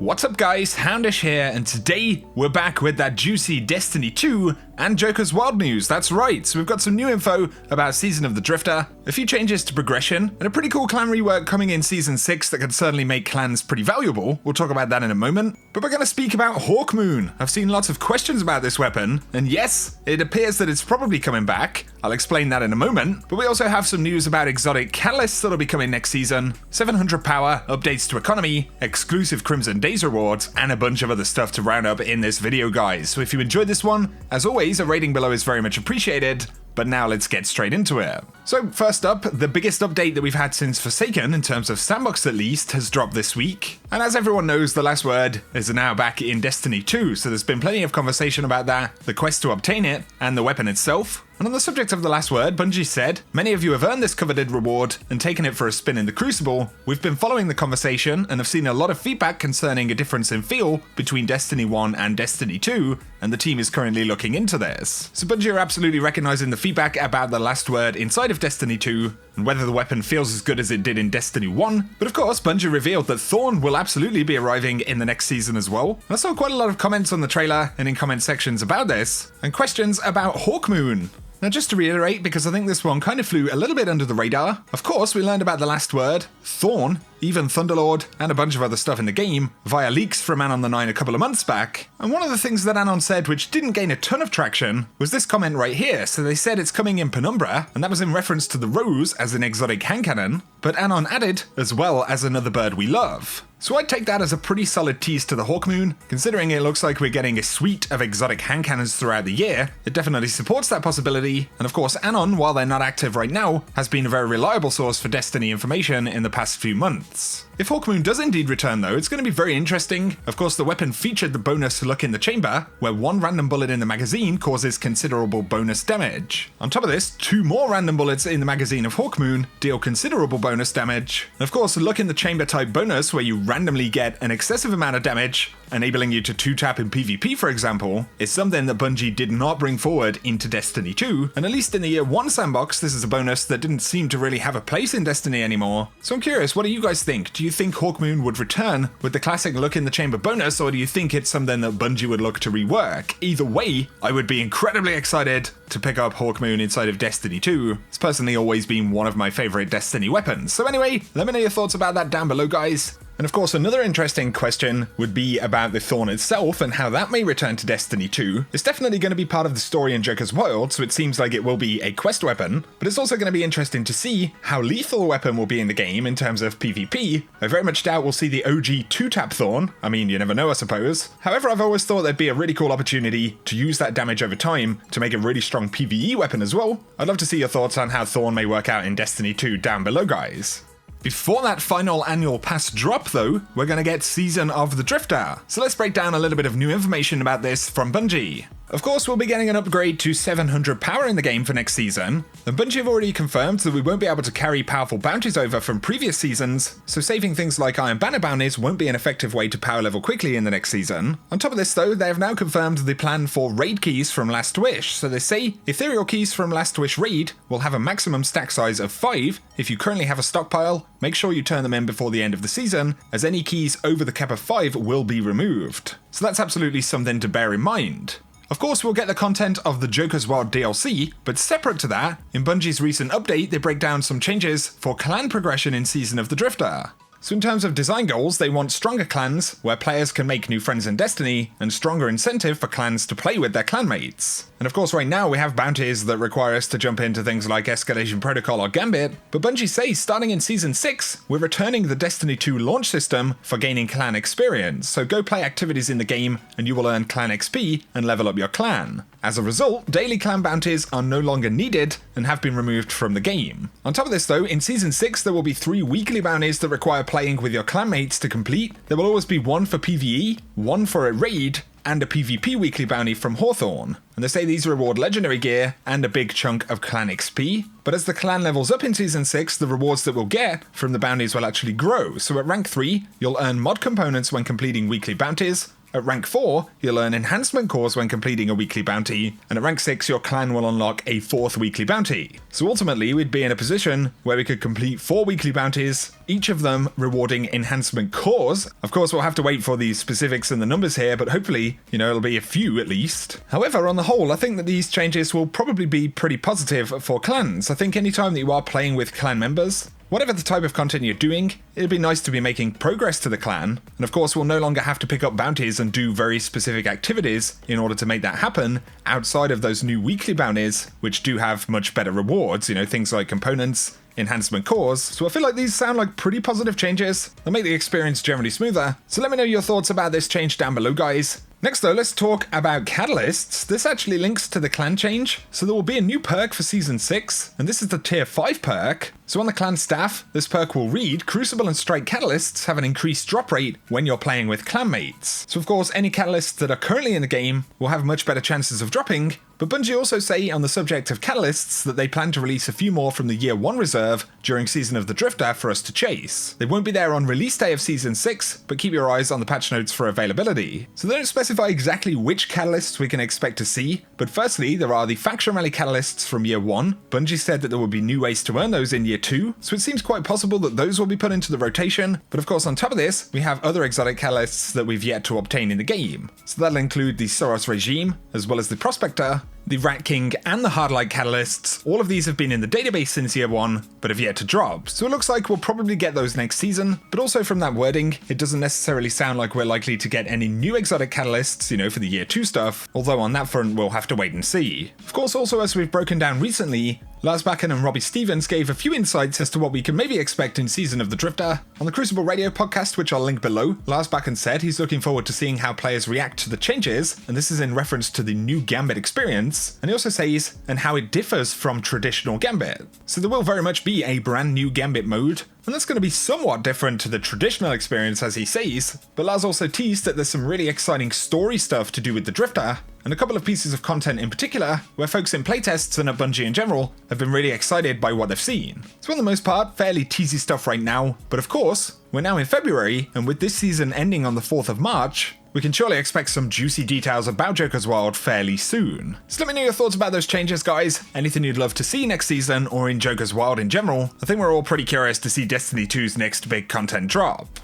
What's up guys, Houndish here, and today we're back with that juicy Destiny 2 and Joker's Wild news. That's right, so we've got some new info about Season of the Drifter, a few changes to progression, and a pretty cool clan rework coming in Season 6 that could certainly make clans pretty valuable. We'll talk about that in a moment, but we're going to speak about Hawkmoon. I've seen lots of questions about this weapon, and yes, it appears that it's probably coming back. I'll explain that in a moment, but we also have some news about exotic catalysts that'll be coming next season, 700 power, updates to economy, exclusive Crimson Days rewards, and a bunch of other stuff to round up in this video, guys. So if you enjoyed this one, as always, a rating below is very much appreciated. But now let's get straight into it. So first up, the biggest update that we've had since Forsaken, in terms of sandbox at least, has dropped this week. And as everyone knows, the last word is now back in Destiny 2, so there's been plenty of conversation about that, the quest to obtain it, and the weapon itself. And on the subject of the last word, Bungie said, "Many of you have earned this coveted reward and taken it for a spin in the Crucible. We've been following the conversation and have seen a lot of feedback concerning a difference in feel between Destiny 1 and Destiny 2, and the team is currently looking into this." So Bungie are absolutely recognizing the feedback about the last word inside of Destiny 2, and whether the weapon feels as good as it did in Destiny 1. But of course, Bungie revealed that Thorn will absolutely be arriving in the next season as well. And I saw quite a lot of comments on the trailer and in comment sections about this, and questions about Hawkmoon. Now just to reiterate, because I think this one kind of flew a little bit under the radar, of course we learned about the last word, Thorn, even Thunderlord, and a bunch of other stuff in the game, via leaks from Anon the 9 a couple of months back. And one of the things that Anon said which didn't gain a ton of traction was this comment right here. So they said it's coming in Penumbra, and that was in reference to the rose as an exotic hand cannon, but Anon added, as well as another bird we love. So I'd take that as a pretty solid tease to the Hawkmoon, considering it looks like we're getting a suite of exotic hand cannons throughout the year. It definitely supports that possibility, and of course Anon, while they're not active right now, has been a very reliable source for Destiny information in the past few months. If Hawkmoon does indeed return though, it's going to be very interesting. Of course, the weapon featured the bonus Look in the Chamber, where one random bullet in the magazine causes considerable bonus damage. On top of this, 2 more random bullets in the magazine of Hawkmoon deal considerable bonus damage. And of course, the Look in the Chamber type bonus, where you randomly get an excessive amount of damage, enabling you to 2-tap in PvP for example, is something that Bungie did not bring forward into Destiny 2, and at least in the Year 1 sandbox, this is a bonus that didn't seem to really have a place in Destiny anymore. So I'm curious, what do you guys think? Do you think Hawkmoon would return with the classic Look in the Chamber bonus, or do you think it's something that Bungie would look to rework? Either way, I would be incredibly excited to pick up Hawkmoon inside of Destiny 2. It's personally always been one of my favorite Destiny weapons. So anyway, let me know your thoughts about that down below, guys. And of course, another interesting question would be about the Thorn itself and how that may return to Destiny 2. It's definitely going to be part of the story in Joker's Wild, so it seems like it will be a quest weapon, but it's also going to be interesting to see how lethal a weapon will be in the game in terms of PvP. I very much doubt we'll see the OG 2-tap Thorn. I mean, you never know, I suppose. However, I've always thought there'd be a really cool opportunity to use that damage over time to make a really strong PvE weapon as well. I'd love to see your thoughts on how Thorn may work out in Destiny 2 down below, guys. Before that final annual pass drop though, we're going to get Season of the Drifter. So let's break down a little bit of new information about this from Bungie. Of course, we'll be getting an upgrade to 700 power in the game for next season. And Bungie have already confirmed that we won't be able to carry powerful bounties over from previous seasons, so saving things like Iron Banner bounties won't be an effective way to power level quickly in the next season. On top of this though, they have now confirmed the plan for raid keys from Last Wish. So they say ethereal keys from Last Wish raid will have a maximum stack size of 5. If you currently have a stockpile, make sure you turn them in before the end of the season, as any keys over the cap of 5 will be removed. So that's absolutely something to bear in mind. Of course, we'll get the content of the Joker's Wild DLC, but separate to that, in Bungie's recent update, they break down some changes for clan progression in Season of the Drifter. So in terms of design goals, they want stronger clans, where players can make new friends in Destiny, and stronger incentive for clans to play with their clanmates. And of course right now we have bounties that require us to jump into things like Escalation Protocol or Gambit, but Bungie says starting in Season 6, we're returning the Destiny 2 launch system for gaining clan experience, so go play activities in the game and you will earn clan XP and level up your clan. As a result, daily clan bounties are no longer needed and have been removed from the game. On top of this though, in Season 6 there will be 3 weekly bounties that require playing with your clanmates to complete. There will always be 1 for PvE, 1 for a raid, and a PvP weekly bounty from Hawthorne. And they say these reward legendary gear and a big chunk of clan XP. But as the clan levels up in Season 6, the rewards that we'll get from the bounties will actually grow. So at rank 3, you'll earn mod components when completing weekly bounties, At rank 4, you'll earn enhancement cores when completing a weekly bounty, and at rank 6 your clan will unlock a 4th weekly bounty. So ultimately we'd be in a position where we could complete 4 weekly bounties, each of them rewarding enhancement cores. Of course we'll have to wait for the specifics and the numbers here, but hopefully, it'll be a few at least. However, on the whole, I think that these changes will probably be pretty positive for clans. I think anytime that you are playing with clan members, whatever the type of content you're doing, it'd be nice to be making progress to the clan, and of course we'll no longer have to pick up bounties and do very specific activities in order to make that happen outside of those new weekly bounties, which do have much better rewards, things like components, enhancement cores. So I feel like these sound like pretty positive changes. They'll make the experience generally smoother. So let me know your thoughts about this change down below, guys. Next though, let's talk about catalysts. This actually links to the clan change. So there will be a new perk for Season 6, and this is the Tier 5 perk. So on the clan staff, this perk will read, Crucible and Strike catalysts have an increased drop rate when you're playing with clanmates. So of course, any catalysts that are currently in the game will have much better chances of dropping, but Bungie also say on the subject of catalysts that they plan to release a few more from the Year 1 reserve during Season of the Drifter for us to chase. They won't be there on release day of Season 6, but keep your eyes on the patch notes for availability. So they don't specify exactly which catalysts we can expect to see, but firstly, there are the Faction Rally catalysts from Year 1. Bungie said that there will be new ways to earn those in Year 2, so it seems quite possible that those will be put into the rotation, but of course on top of this, we have other exotic catalysts that we've yet to obtain in the game. So that'll include the Soros Regime, as well as the Prospector, the Rat King, and the Hardlight catalysts. All of these have been in the database since Year 1, but have yet to drop, so it looks like we'll probably get those next season, but also from that wording, it doesn't necessarily sound like we're likely to get any new exotic catalysts, for the Year 2 stuff, although on that front we'll have to wait and see. Of course, also as we've broken down recently, Lars Bakken and Robbie Stevens gave a few insights as to what we can maybe expect in Season of the Drifter. On the Crucible Radio podcast, which I'll link below, Lars Bakken said he's looking forward to seeing how players react to the changes, and this is in reference to the new Gambit experience, and he also says, and how it differs from traditional Gambit. So there will very much be a brand new Gambit mode, and that's going to be somewhat different to the traditional experience as he says, but Lars also teased that there's some really exciting story stuff to do with the Drifter, and a couple of pieces of content in particular, where folks in playtests and at Bungie in general have been really excited by what they've seen. So for the most part, fairly teasy stuff right now, but of course, we're now in February, and with this season ending on the 4th of March, we can surely expect some juicy details about Joker's World fairly soon. So let me know your thoughts about those changes, guys. Anything you'd love to see next season, or in Joker's World in general. I think we're all pretty curious to see Destiny 2's next big content drop.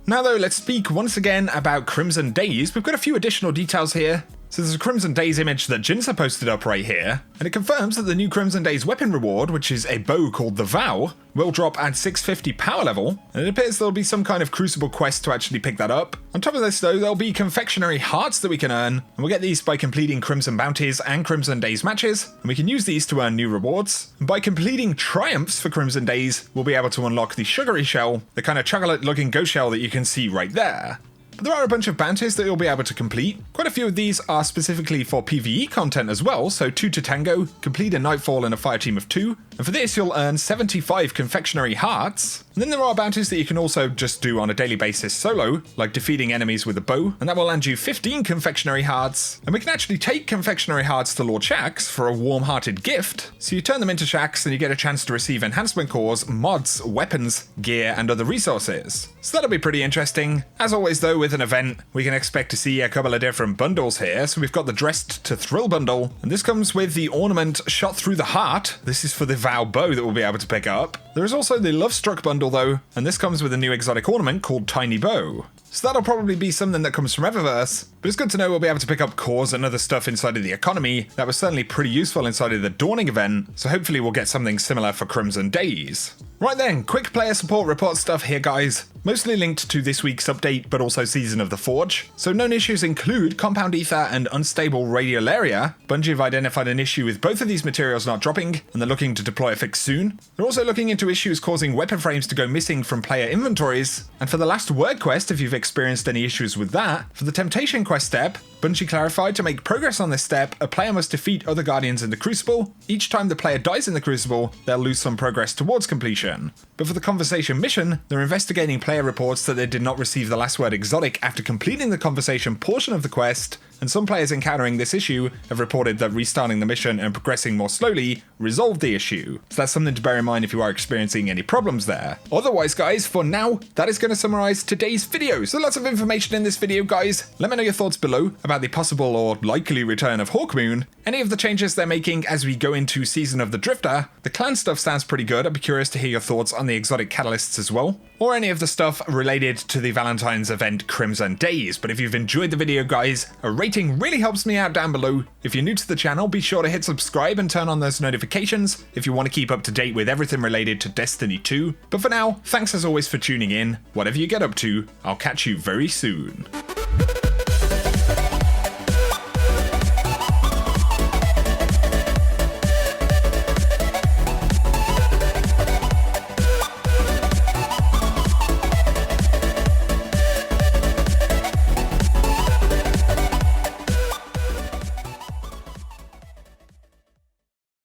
Now though, let's speak once again about Crimson Days. We've got a few additional details here. So there's a Crimson Days image that Jinza posted up right here, and it confirms that the new Crimson Days weapon reward, which is a bow called the Vow, will drop at 650 power level, and it appears there'll be some kind of Crucible quest to actually pick that up. On top of this though, there'll be confectionery hearts that we can earn, and we'll get these by completing Crimson Bounties and Crimson Days matches, and we can use these to earn new rewards. And by completing triumphs for Crimson Days, we'll be able to unlock the Sugary Shell, the kind of chocolate looking ghost shell that you can see right there. But there are a bunch of bounties that you'll be able to complete. Quite a few of these are specifically for PvE content as well, so 2 to Tango, complete a Nightfall in a fire team of 2, and for this you'll earn 75 confectionery hearts. And then there are bounties that you can also just do on a daily basis solo, like defeating enemies with a bow, and that will land you 15 confectionery hearts. And we can actually take confectionery hearts to Lord Shaxx for a warm-hearted gift. So you turn them into Shaxx and you get a chance to receive enhancement cores, mods, weapons, gear, and other resources. So that'll be pretty interesting. As always though, with an event, we can expect to see a couple of different bundles here. So we've got the Dressed to Thrill bundle, and this comes with the ornament Shot Through the Heart. This is for the Vow bow that we'll be able to pick up. There is also the Love Struck bundle though, and this comes with a new exotic ornament called Tiny Bow. So that'll probably be something that comes from Eververse, but it's good to know we'll be able to pick up cores and other stuff inside of the economy. That was certainly pretty useful inside of the Dawning event, so hopefully we'll get something similar for Crimson Days. Right then, quick player support report stuff here, guys. Mostly linked to this week's update, but also Season of the Forge. So known issues include Compound Ether and Unstable Radiolaria. Bungie have identified an issue with both of these materials not dropping, and they're looking to deploy a fix soon. They're also looking into issues causing weapon frames to go missing from player inventories. And for the Last Word quest, if you've experienced any issues with that, for the Temptation quest step, Bungie clarified to make progress on this step, a player must defeat other Guardians in the Crucible. Each time the player dies in the Crucible, they'll lose some progress towards completion. But for the Conversation mission, they're investigating player reports that they did not receive the Last Word exotic after completing the Conversation portion of the quest, and some players encountering this issue have reported that restarting the mission and progressing more slowly resolved the issue. So that's something to bear in mind if you are experiencing any problems there. Otherwise guys, for now, that is going to summarize today's video. So lots of information in this video guys. Let me know your thoughts below about the possible or likely return of Hawkmoon, any of the changes they're making as we go into Season of the Drifter. The clan stuff sounds pretty good. I'd be curious to hear your thoughts on the exotic catalysts as well, or any of the stuff related to the Valentine's event Crimson Days. But if you've enjoyed the video guys, a rating really helps me out down below. If you're new to the channel, be sure to hit subscribe and turn on those notifications if you want to keep up to date with everything related to Destiny 2. But for now, thanks as always for tuning in. Whatever you get up to, I'll catch you very soon.